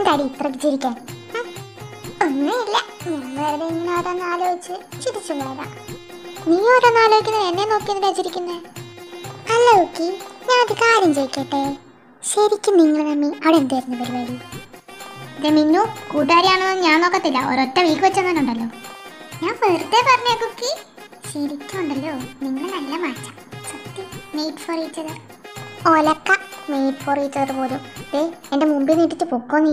എന്താടി ഇത്രയ്ക്ക് ചിരിക്കാൻ? ഒന്നുമില്ല, ഞാൻ വെറുതെ ഇങ്ങനെ ഓരോന്ന് ആലോചിച്ച് ചിരിച്ചു പോയതാ. നീ ഓരോന്ന് ആലോചിക്കുന്നത് എന്നെ നോക്കി എന്തിനാ ചിരിക്കുന്നേ? അല്ല കുക്കി, ഞാൻ ഒരു കാര്യം ചോദിക്കട്ടെ, ശരിക്കും നിങ്ങൾ തമ്മി അവിടെ എന്തായിരുന്നു പരിപാടി? മിന്നു കൂട്ടുകാരിയാണെന്ന് ഞാൻ നോക്കത്തില്ല, ഒരൊറ്റ വീക്ക് വെച്ചെന്നുണ്ടല്ലോ. ഞാൻ വെറുതെ പറഞ്ഞേ കുക്കി, ശരിക്കും ഉണ്ടല്ലോ നിങ്ങൾ നല്ല മാറ്റാം. സത്യം, മെയ്ഡ് ഫോർ ഈച്ച് അതർ. ഒലക്ക മെയ്ഡ് ഫോർ ഈച്ച് അതർ പോലും. എൻ്റെ മുമ്പിൽ നീട്ടിട്ട് പൊക്കോ നീ.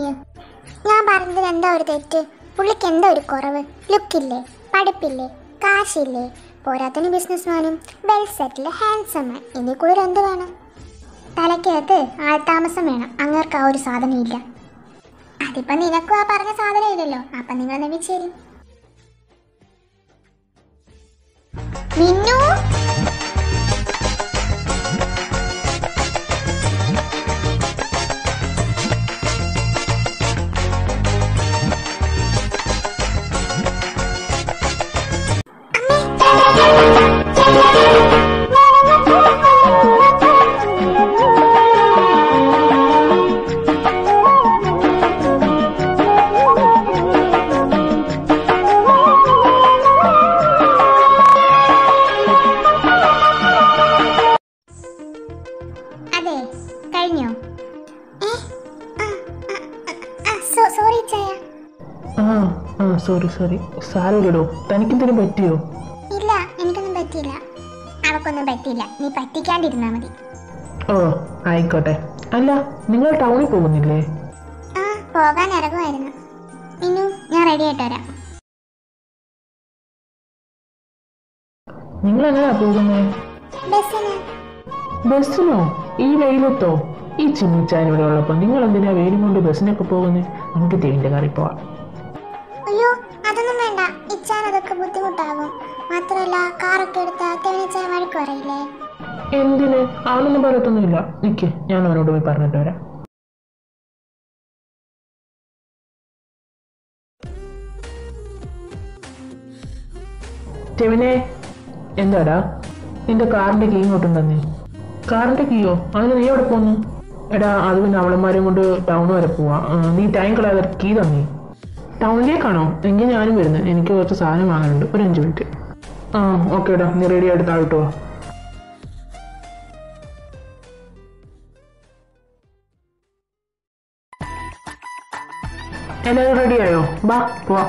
ഞാൻ പറഞ്ഞതിൽ എന്താ ഒരു തെറ്റ്? പുള്ളിക്ക് എന്താ ഒരു കുറവ്? ലുക്കില്ലേ, പഠിപ്പില്ലേ, കാശില്ലേ, പോരാത്തിന് ബിസിനസ്മാനും, വെൽ സെറ്റിൽഡ്, ഹാൻസം മാൻ, ഇതിൽ കൂടുതൽ എന്ത് വേണം? തലയ്ക്കകത്ത് ആൾതാമസം വേണം, അങ്ങേർക്ക് ആ ഒരു സാധനം ഇല്ല. അതിപ്പം നിനക്കും ആ പറഞ്ഞ സാധനം ഇല്ലല്ലോ, അപ്പം നിങ്ങൾ നമിച്ചേരും. മിന്നു കഴിഞ്ഞോ? സോറി ചായ. സോറി സാരമില്ലടോ. തനിക്കെന്തിനും പറ്റിയോ? ഇല്ല, എനിക്കൊന്നും പറ്റിയില്ല. അവക്കൊന്നും പറ്റിയില്ല, നീ പറ്റിക്കാണ്ടിരുന്നാ മതി. ഓ ആയിക്കോട്ടെ. അല്ല, നിങ്ങൾ ടൗണിൽ പോകുന്നില്ലേ? ആ, പോകാൻ ഇറങ്ങുമായിരുന്നു. മിന്നു, ഞാൻ റെഡി ആയിട്ട് വരാം. നിങ്ങൾ എങ്ങനെയാ പോകുന്നത്? ബസ്സിനോ? ഈ വെയിലത്തോ? ഈ ചിമ്മിച്ചാൻ ഇവിടെ ഉള്ളപ്പോൾ നിങ്ങൾ എന്തിനാ വെയിലും കൊണ്ട് ബസ്സിനൊക്കെ പോകുന്നത്? നമുക്ക് തെവിൻ്റെ കറി പോവാം. അയ്യോ, അതൊന്നും വേണ്ട, ഇച്ചാൻ അതൊക്കെ ബുദ്ധിമുട്ടാകും. മാത്രമല്ല, കാറൊക്കെ എടുത്താൽ തെവിനിച്ചാൻ വഴക്ക് പറയില്ലേ? എന്തിന്? ആളൊന്നും പറയത്തൊന്നുമില്ല. നിൽക്ക്, ഞാൻ അവനോട് പോയി പറഞ്ഞിട്ട് വരാം. തെവിനെ, എന്താടാ നിന്റെ കാറിന്റെ കീ ഇങ്ങോട്ടും തന്നെ? കാറിന്റെ കീയോ? അതിന് നീ എവിടെ പോന്നു? എടാ, അത് പിന്നെ അവളന്മാരെയും കൊണ്ട് ടൗൺ വരെ പോവാ. നീ ടൈം കളയാതെ കീ തന്നേ. ടൗണിലേക്കാണോ? എങ്കിൽ ഞാനും വരുന്നത്. എനിക്ക് കുറച്ച് സാധനം വാങ്ങാനുണ്ട്. ഒരു 5 മിനിറ്റ്. ഓക്കെ എടാ, നീ റെഡി ആയിട്ട് താഴോട്ട് പോവാ. എല്ലാവരും റെഡിയായോ? ബാ പോവാ.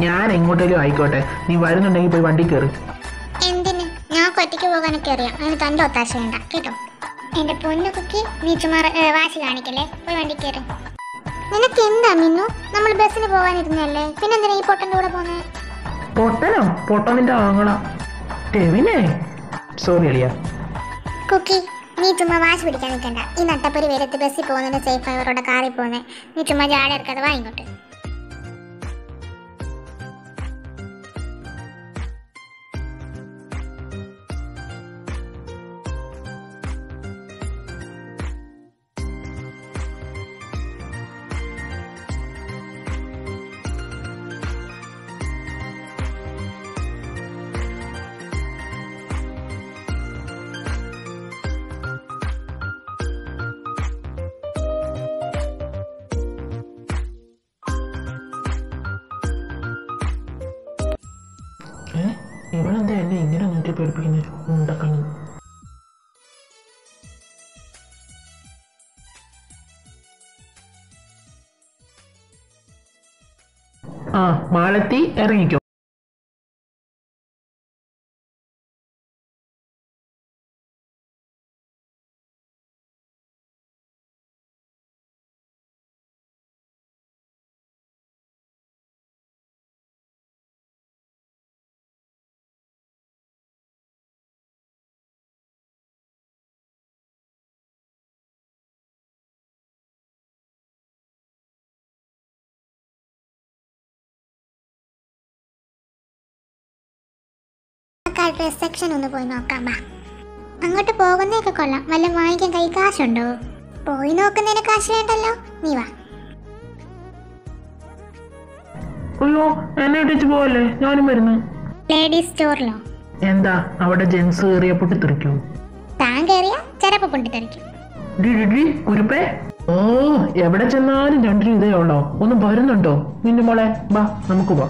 ഞാൻ എങ്ങോട്ടേലും ആയിക്കോട്ടെ, നീ വരുന്നുണ്ടെങ്കിൽ പോയി വണ്ടി കയറി. എന്തിന്? ഞാൻ ഒറ്റയ്ക്ക് പോകാനൊക്കെ അറിയാം, അതിന് തന്റെ ഒത്താശ വേണ്ട കേട്ടോ. എന്റെ പൊന്നു കുക്കി, നീ ചുമ്മാ വാശി കാണിക്കല്ലേ, പോയി വണ്ടി കയറി. നിനക്ക് എന്താ മിന്നു? നമ്മൾ ബസ്സിന് പോകാനിരുന്നല്ലേ, പിന്നെന്തിനാ ഈ പൊട്ടന്റെ കൂടെ പോന്നെ? പൊട്ടനോ? പൊട്ടനിന്റെ ആങ്ങള ടെവിനെ. സോറി അളിയ. കുക്കി, നീ ചുമ്മാ വാശി പിടിക്കാൻ നിൽക്കണ്ട. ഈ നട്ടപ്പൊരി വേരത്ത് ബസ്സിൽ പോകുന്നതിന്റെ സേഫ് അവരോടെ കാറിൽ പോകുന്നത്. നീ ചുമ്മാ ജാട ഇറക്കാതെ വാ ഇങ്ങോട്ട്. ഇവളെന്താ എന്നെ ഇങ്ങനെ നോക്കി പേടിപ്പിക്കുന്നത്? ഉണ്ടക്കണ്ണി. മാലത്തി ഇറങ്ങിക്കോ. ഡ്രസ് സെക്ഷൻ ഒന്ന് പോയി നോക്കാം. അങ്ങോട്ട് പോകുന്നതൊക്കെ കൊള്ളാം. വല്ല വാങ്ങിക്കാൻ കൈ കാശുണ്ടോ? പോയി നോക്കുന്നതിന് കാശ് വേണ്ടല്ലോ, നീ വാ. അയ്യോ, എന്നെ ഇട്ടിച്ച് പോവല്ലേ, ഞാനും വരുന്നു. ലേഡീസ് സ്റ്റോറിലോ? എന്താ അവിടെ ജെൻസ് കയറിയ പൊട്ടിത്തെറിക്കൂ? താൻ കയറിയ ചില ചിലപ്പോ പൊട്ടിത്തെറിക്കും. കുരുപ്പേ, ഓ എവിടെ ചെന്നാലും രണ്ടിനും ഇതേ ഉള്ളോ? ഒന്നും വരുന്നുണ്ടോ നിന്റെ മോളെ? ബാ നമുക്ക് പോ.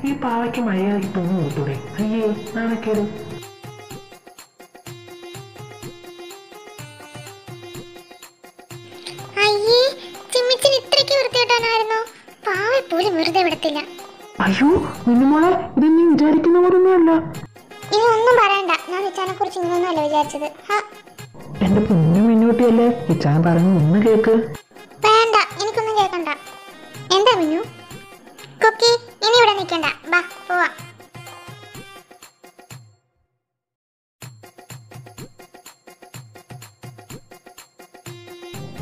ഈ പാവയ്ക്ക് മര്യാദയ്ക്ക് തോന്നു കൊടുത്തൂടെ? അയ്യേ നാണക്കേട്. അയ്യേ, ചിമ്മിച്ചിന് ഇത്രയ്ക്ക് വൃത്തികെട്ടാനായിരുന്നോ? പാവയെ പോലും വെറുതെ വിടത്തില്ല. അയ്യോ നിന്നുമോളെ, ഇത് നീ വിചാരിക്കുന്ന പോലൊന്നുമല്ല. ഇനി ഒന്നും പറയണ്ട, ഞാൻ ഇച്ചാനെ കുറിച്ച് ഇങ്ങനൊന്നുമല്ല വിചാരിച്ചത്. എന്റെ പൊന്നു മിന്നുകുട്ടിയല്ലേ, ഇച്ചാൻ പറഞ്ഞു ഒന്ന് കേക്ക്. വേണ്ട, എനിക്കൊന്നും കേൾക്കണ്ട. എന്താ മിന്നു? കുക്കി, ഇനി ഇവിടെ നിൽക്കണ്ട, ബാ പോവാ.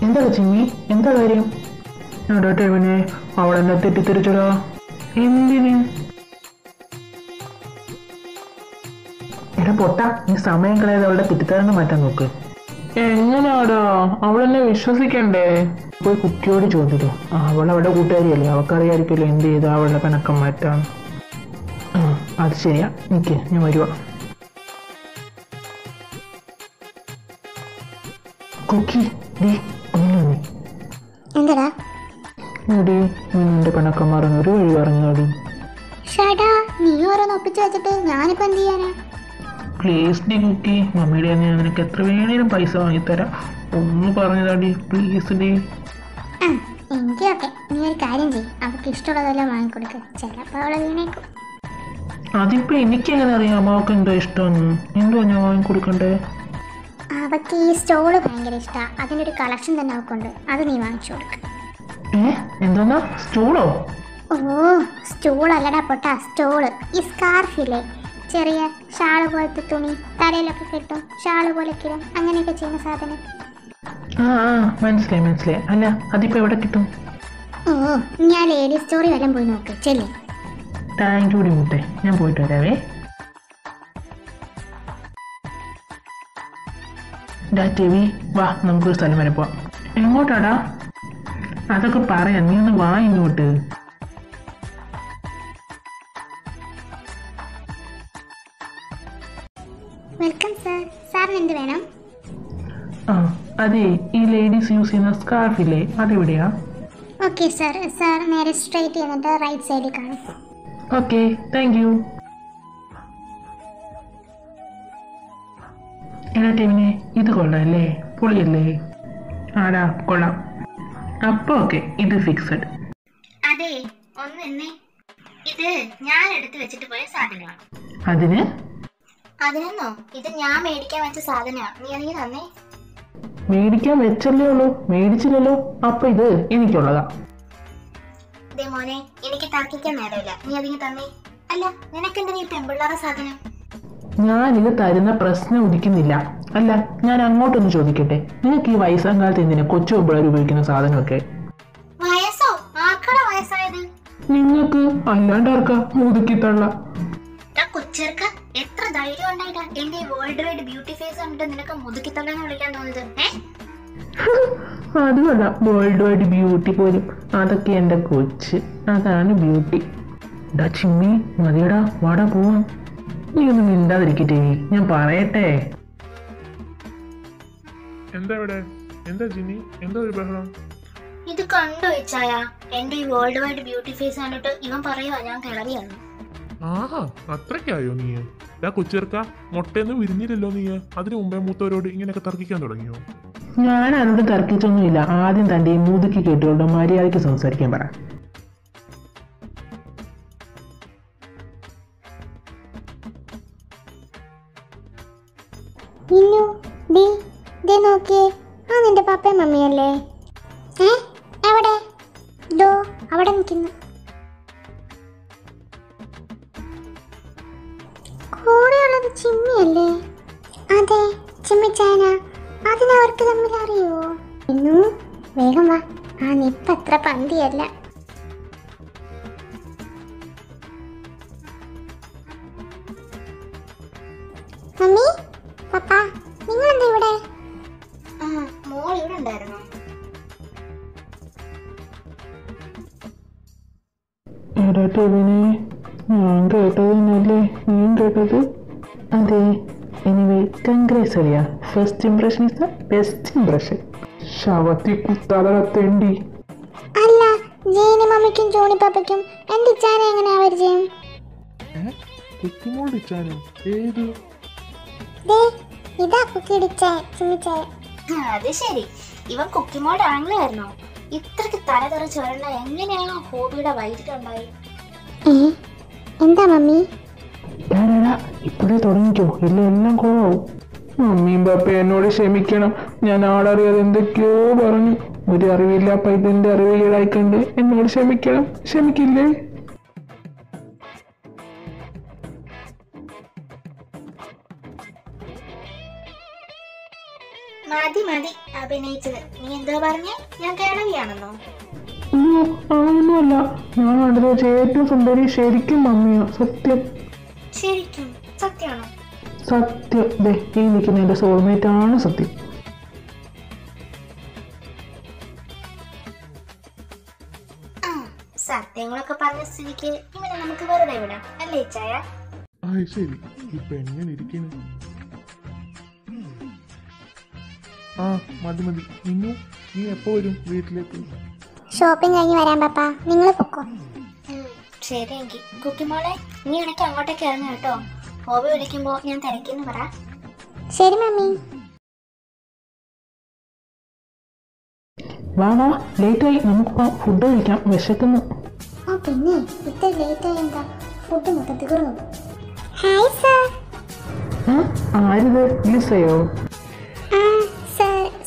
എന്താ ചിമ്മി, എന്താ കാര്യം? ടേവിനെ അവളെന്നെ തെറ്റിദ്ധരിച്ചടാ. എന്തിന്? എടാ പൊട്ട, നീ സമയം കളയാതെ അവളുടെ തെറ്റിദ്ധാരണ മാറ്റാൻ നോക്ക്. എങ്ങനാടാ? അവളെന്നെ വിശ്വസിക്കണ്ടേ? പോയി കുട്ടിയോട് ചോദിച്ചു. അവളവിടെ കൂട്ടുകാരിയല്ലേ, അവൾക്കറിയായിരിക്കുമല്ലോ എന്ത് ചെയ്താ അവളുടെ പിണക്കം മാറ്റാൻ. അത് ശരിയാ, നിക്ക് ഞാൻ വരുവാ. കുക്കി ഡി ഒന്ന് നീ എന്താടാ? എടി നിന്റെ പിണക്കം മാറാൻ ഒരു വഴി പറഞ്ഞാടി. ഷടാ, നീ ഓരോന്ന് ഒപ്പിച്ച് വെച്ചിട്ട് ഞാനിപ്പോ എന്ത് ചെയ്യാനാ? പ്ലീസ് ഡി കുക്കി, മമ്മിയുടെ ഞാൻ നിനക്ക് എത്ര വേണേലും പൈസ വാങ്ങിത്തരാം. ഒന്ന് പറഞ്ഞതാടി പ്ലീസ് ഡി. എനിക്കൊക്കെ നീ ഒരു കാര്യം ചെയ്യും, അവൾക്ക് ഇഷ്ടമുള്ളതെല്ലാം വാങ്ങിക്കൊടുക്കുക. ചിലപ്പോൾ അവളെ വീണേക്കും. അതിപ്പോ എനിക്കെങ്ങനെ അറിയാം അവൾക്ക് എന്താ ഇഷ്ടമെന്ന്? എന്തുവാ ഞാൻ വാങ്ങിക്കൊടുക്കണ്ടേ? അവൾക്ക് ഈ സ്റ്റോള് ഭയങ്കര ഇഷ്ടമാണ്. അതിൻ്റെ ഒരു കളക്ഷൻ തന്നെ അവൾക്കുണ്ട്, അത് നീ വാങ്ങിച്ചു കൊടുക്കുക. എന്താ സ്റ്റൂളോ? ഓ സ്റ്റൂൾ അല്ലടാ പൊട്ടാ, സ്റ്റോള്. ഈ സ്കാർഫില്ലേ, ചെറിയ ഷാള് പോലത്തെ തുണി തലയിലൊക്കെ കെട്ടും, ഷാള് പോലെ കിടും, അങ്ങനെയൊക്കെ ചെയ്യുന്ന സാധനം. മനസ്സിലായി. അല്ല അതിപ്പോ എവിടെ കിട്ടും? ഓ ഞാൻ ലേഡി സ്റ്റോറി വല്ലതും പോയി നോക്ക്, ചെല്ലേ. താങ്ക് യു മുട്ടെ, ഞാൻ പോയിട്ട് വരാവേ. ടിവി വാ, നമുക്കൊരു സ്ഥലം വരെ പോവാം. എങ്ങോട്ടാടാ? അതൊക്കെ പറയാം, നീ ഒന്ന് വാ ഇങ്ങോട്ട്. Welcome sir. സാറിന് എന്ത് വേണം? അതെ, ഈ ലേഡീസ് യൂസ് ചെയ്യുന്ന സ്കാർഫില്ലേ, അതെവിടെയാ? ഓക്കെ സാർ, സാർ നേരെ സ്ട്രൈറ്റ് ചെയ്യുന്നിട്ട് റൈറ്റ് സൈഡിൽ കാണും. Okay, thank you. എന്നാ ടീമിനെ ഇത് കൊള്ളാല്ലേ? പൊളിയല്ലേ? ആടാ കൊള്ളാം. അപ്പൊ ഓക്കെ, ഇത് ഫിക്സഡ്. അതെ ഒന്ന്, ഇത് ഞാൻ എടുത്തു വെച്ചിട്ട് പോയ സാധനമാണ്. അതിനെന്നോ? ഇത് ഞാൻ മേടിക്കാൻ വെച്ച സാധനമാണ്, നീ അതെങ്കിൽ തന്നേ. മേടിക്കാൻ വെച്ചല്ലേ ഉള്ളൂ, മേടിച്ചില്ലല്ലോ. അപ്പൊ ഇത് എനിക്കുള്ളതാ. ദേ മോനെ, എനിക്ക് തർക്കിക്കാൻ നേരമില്ല, നീ അതെങ്കിൽ തന്നേ. അല്ല നിനക്കെന്താ ഈ പെൺപിള്ളേരുടെ സാധനം? ഞാനിത് തരുന്ന പ്രശ്നം ഉദിക്കുന്നില്ല. അല്ല ഞാൻ അങ്ങോട്ടൊന്ന് ചോദിക്കട്ടെ, നിനക്ക് ഈ വയസ്സാം കാലത്ത് എന്തിനാ കൊച്ചു പെൺപിള്ളേർ ഉപയോഗിക്കുന്ന സാധനമൊക്കെ? വയസ്സോ? ആർക്കാടാ വയസ്സായത്? നിങ്ങൾക്ക്, അല്ലാണ്ട് ആർക്കാ മുതുക്കിത്തള്ള? കൊച്ചെറുക്ക, എത്ര ധൈര്യം ഉണ്ടായിട്ടാ എന്റെ വേൾഡ് വൈഡ് ബ്യൂട്ടി ഫേസ് കണ്ടിട്ട് നിനക്ക് മുതുക്കിത്തള്ളെന്ന് വിളിക്കാൻ തോന്നുന്നത്? അതുമല്ല, വേൾഡ് വൈഡ് ബ്യൂട്ടി പോലും, അതൊക്കെ എന്റെ കൊച്ച്, അതാണ് ബ്യൂട്ടി. ഡാ ചിമ്മി മതിയടാ, വാടാ പോവാം. നീ ഒന്നും മിണ്ടാതിരിക്കട്ടെ, ഞാൻ പറയട്ടെ. എന്താ ഇവിടെ? എന്താ ജിനി, എന്താ ഒരു ബഹളം? ഇത് കണ്ടോ ഇച്ചായ, എന്റെ ഈ വേൾഡ് വൈഡ് ബ്യൂട്ടി ഫേസ് കണ്ടിട്ട് ഇവൻ പറയുവാ ഞാൻ കിളവിയാണ്. ആഹാ, അത്രയ്ക്കായോ നീ? കൊച്ചേർക്ക, മുട്ടയൊന്നും വിരിഞ്ഞില്ലല്ലോ നീ. അതിനു മുമ്പേ മൂത്തവരോട് ഇങ്ങനെയൊക്കെ തർക്കിക്കാൻ തുടങ്ങിയോ? ഞാൻ അതിനോട് തർക്കിച്ചൊന്നുമില്ല. ആദ്യം തന്റെ ഈ മുതുക്കി കേട്ടുകൊണ്ട് മര്യാദയ്ക്ക് സംസാരിക്കാൻ പറ. നോക്കിയേ, ആ നിന്റെ പപ്പയും മമ്മിയല്ലേ? എവിടെ? ദോ അവിടെ നിൽക്കുന്നു. കൂടെയുള്ളത് ചിമ്മിയല്ലേ? അതെ, ചിമ്മിച്ചായന. അതിനവർക്ക് തമ്മിൽ അറിയോ? ഇന്നു വേഗം വാ, ആ നിപ്പ അത്ര പന്തിയല്ല. മമ്മി, പപ്പ, എനിവേ കൺഗ്രാറ്റ്സ് അറിയാ. First impression is the best impression. ശവത്തി കുത്താതെ കത്തേണ്ടി. അല്ല, ജെയിനും മമ്മിക്കും ജോണി പാപ്പയ്ക്കും എൻ്റെ ഇച്ചാനെ എങ്ങനെയാ പരിചയം? കുക്കിമോളുടെ ഇച്ചാനോ? ഏത്? ദേ ഇതാ കുക്കിയുടെ ഇച്ചായ, ചിമ്മിച്ചായ. അത് ശരി, ഇവൻ കുക്കിമോളുടെ ആംഗ്ലമായിരുന്നോ? ഇത്രക്ക് തലതെറിച്ച് വരണ്ട എങ്ങനെയാണോ ഹോബിയുടെ വൈകിട്ടുണ്ടായി? എന്താ മമ്മി? ഇപ്പോഴേ തുടങ്ങിക്കോ, ഇല്ല എല്ലാം കുറവാവും. മമ്മിയും പാപ്പയും എന്നോട് ക്ഷമിക്കണം. ഞാൻ ആളറിയാതെ എന്തൊക്കെയോ പറഞ്ഞു. ഒരു അറിവില്ല പൈതന്റെ അറിവ് ഈടായിക്കൊണ്ട് എന്നോട് ക്ഷമിക്കണം. ക്ഷമിക്കില്ലേ? മതി മതി അഭിനയിച്ചത്. നീ എന്തോ പറഞ്ഞേ? ഞാൻ കിളവിയാണെന്നോ? അയ്യോ, അങ്ങനൊന്നുമല്ല. ഞാൻ കണ്ടത് വെച്ച് ഏറ്റവും സുന്ദരി ശരിക്കും മമ്മിയാ. സത്യം ശരിക്കും? സത്യമാണോ? സത്യം. ദേ ഈ നിൽക്കുന്ന എന്റെ സോൾമേറ്റ് ആണ് സത്യം. സത്യങ്ങളൊക്കെ പറഞ്ഞ സ്ഥിതിക്ക് ഇവനെ നമുക്ക് വെറുതെ വിടാം അല്ലേ ചായ? ശരി, ഇപ്പൊ എങ്ങനെ ഇരിക്കുന്നു? മതി മതി. നിന്നു, നീ എപ്പോ വരും വീട്ടിലേക്ക്? ഷോപ്പിംഗ് കഴിഞ്ഞ് വരാൻ പാപ്പ, നിങ്ങൾ പൊക്കോ. ശരി എങ്കിൽ. കുക്കിമോളെ, നീ ഇടയ്ക്ക് അങ്ങോട്ടേക്ക് ഇറങ്ങ കേട്ടോ. ഹോബി വിളിക്കുമ്പോ ഞാൻ തിരക്കിന്ന് പറ. ശരി മമ്മി. വാ വാ, ലേറ്റായി. നമുക്ക് ഫുഡ് കഴിക്കാം, വിശക്കുന്നു. പിന്നെ ഇത്ര ലേറ്റ് ആയി എന്താ? ഫുഡ് മൊത്തം തീർന്നു. Hi sir. ആരിത്? ലിസയോ?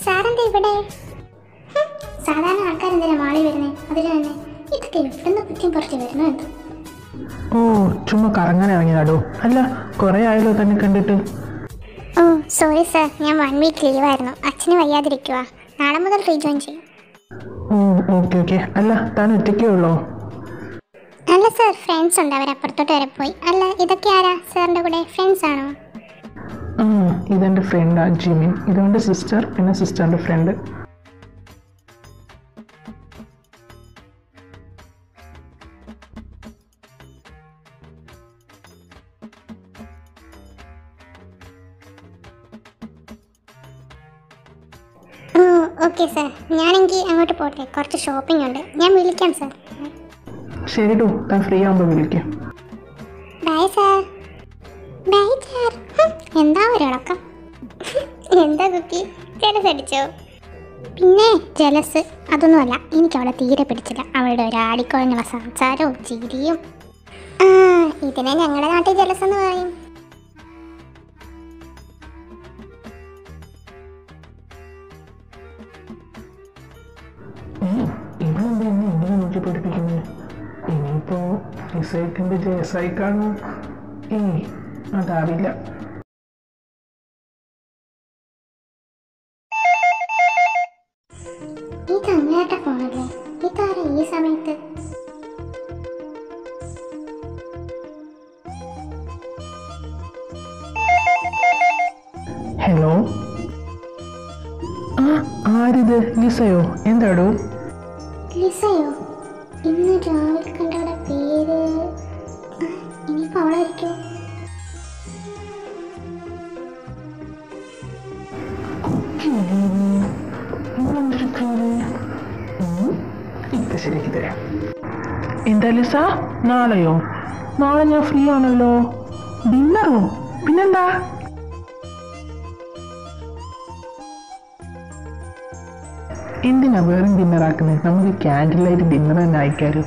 സാറെന്താ ഇവിടെ? സാധാരണ ആൾക്കാരെന്തിനാ മാളി വരുന്നേ? അതിൽ തന്നെ ഇതൊക്കെ ഇവിടുന്ന് കുറ്റം പറിച്ച് വരുന്നു എന്ത്? ഓ, ചുമ്മാ കറങ്ങാൻ ഇറങ്ങിയാടോ. അല്ല, കുറെ ആയല്ലോ തന്നെ കണ്ടിട്ട്. ഓ സോറി സർ, ഞാൻ 1 വീക്ക് ലീവായിരുന്നു. അച്ഛന് വയ്യാതിരിക്കുക. നാളെ മുതൽ റീജോയിൻ ചെയ്യും. ഓ ഓക്കെ ഓക്കെ. അല്ല, താൻ ഒറ്റയ്ക്കേ ഉള്ളോ? അല്ല സർ, ഫ്രണ്ട്സ് ഉണ്ട്, അവരപ്പുറത്തോട്ട് വരെ പോയി. അല്ല, ഇതൊക്കെ ആരാ സാറിൻ്റെ കൂടെ? ഫ്രണ്ട്സ് ആണോ? ഇതെൻ്റെ ഫ്രണ്ടാ ജിമിൻ. ഇതെൻ്റെ സിസ്റ്റർ, പിന്നെ സിസ്റ്ററിൻ്റെ ഫ്രണ്ട്. ഓക്കെ സർ, ഞാനെങ്കിൽ അങ്ങോട്ട് പോട്ടെ. കുറച്ച് ഷോപ്പിംഗ് ഉണ്ട്. ഞാൻ വിളിക്കാം സർ. ശരി ടോ, താൻ ഫ്രീ ആകുമ്പോൾ വിളിക്കാം. Bye sir. Bye sir. എന്താ ഒരിളക്കം? എന്താ കുക്കി, ജലസ് അടിച്ചോ? പിന്നെ ജലസ് അതൊന്നുമല്ല, എനിക്ക് അവളെ തീരെ പിടിച്ചില്ല. അവളുടെ ഒരു ആടിക്കുഴഞ്ഞുള്ള സംസാരവും ചിരിയും. ഇതിനെ ഞങ്ങളുടെ നാട്ടിൽ ജലസ് എന്ന് പറയും. ഇവളെന്താ എന്നെ ഇങ്ങനെ നോക്കി പഠിപ്പിക്കുന്നത്? ഇനിയിപ്പോ റിസൈക്കിന്റെ ജയസായി കാണും. അതാവില്ല. ഇത് അങ്ങേട്ട ഫോണല്ലേ? ഇതാരാ ഈ സമയത്ത്? ഹലോ, ആരിത്? ലിസയോ? എന്താടോ? ലിസയോ? ഇന്ന് രാവിലെ കണ്ടവിടെ പേര്. ഇനിയിപ്പോൾ അവളായിരിക്കോ? ഇപ്പൊ ശരിയാക്കി തരാം. എന്താ ലിസ, നാളെയോ? നാളെ ഞാൻ ഫ്രീ ആണല്ലോ. ഡിന്നറോ? പിന്നെന്താ? എന്തിനാ വേറെ ഡിന്നറാക്കുന്നത്? നമുക്ക് ക്യാൻഡിൽ ലൈറ്റ് ഡിന്നർ തന്നെ അയക്കാലോ.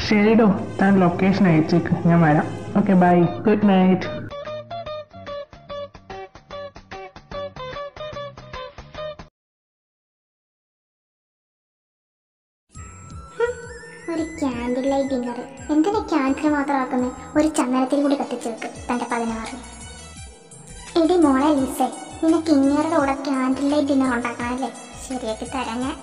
ശരിടോ, താൻ ലൊക്കേഷൻ അയച്ചേക്ക്, ഞാൻ വരാം. Okay bye, good night. ഒരു ക്യാൻഡിൽ ലൈറ്റ് ഡിന്നർ. എന്തിനാ ക്യാൻഡിൽ മാത്രം ആക്കുന്നത്? ഒരു ചന്ദനത്തിൽ കൂടി കത്തിച്ച് വെക്ക് തൻ്റെ 16. എടി മോളെ ലിസേ, നിനക്ക് ഇങ്ങേരുടെ കൂടെ ക്യാൻഡിൽ ലൈറ്റ് ഡിന്നർ ഉണ്ടാക്കണമല്ലേ? ശരിയാക്കി തരാം ഞാൻ.